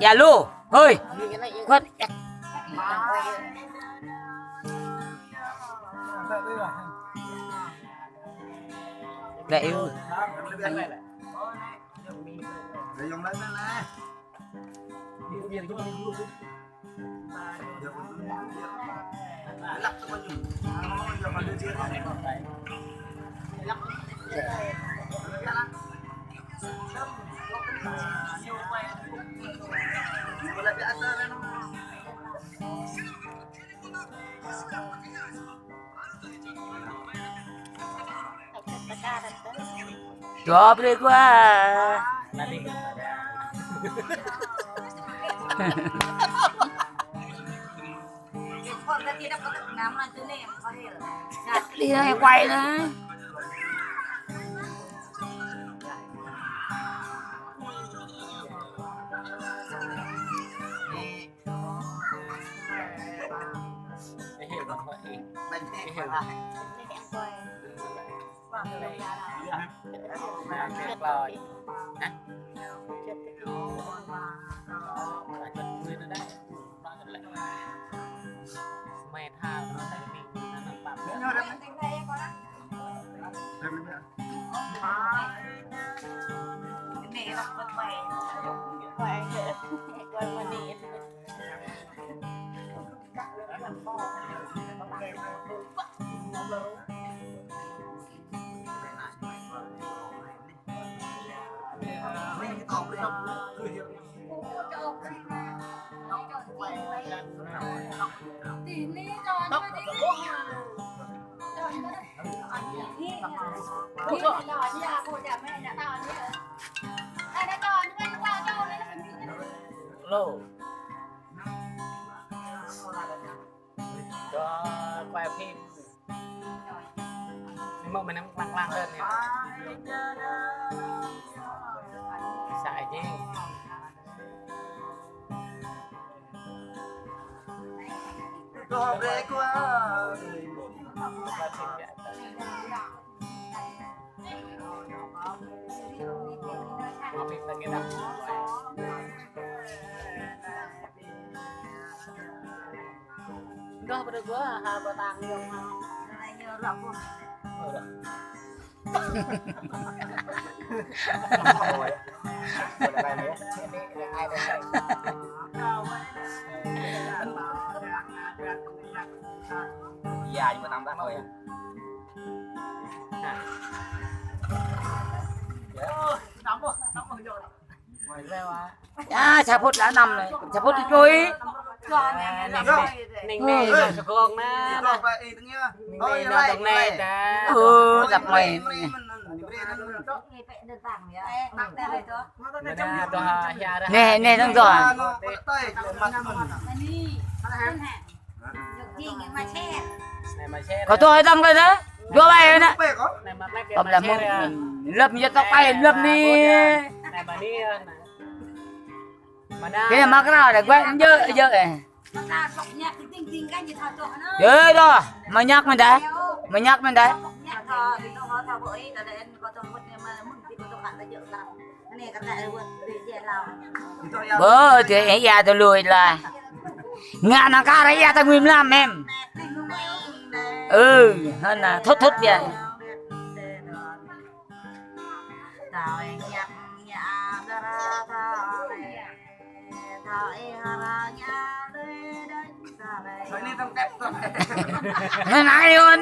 Dạ luôn. Ơi. Khuất. Để yêu. Chụp đi quá. Đi đây quay nữa. Lô cho quay phim mà mình đang lăng lên nè xài chứ có về quá đó bữa quá hà bà tàng nhiều nhớ rộng không dài mà năm đó thôi à chả phút đã nằm này chả phút đi chui nè cho con nè tầng này gặp mày nè nè đang rồi có tôi đang đây đấy vô bay nè không là một lớp như tóc bay lớp đi cái này mắc nào để quên dơ dơ này dơ đó mà nhắc mình đấy bữa thì ấy già tôi lùi là ngã nó cá đấy ra tao nguyên làm em hơn là thốt vậy nên nãy luôn đấy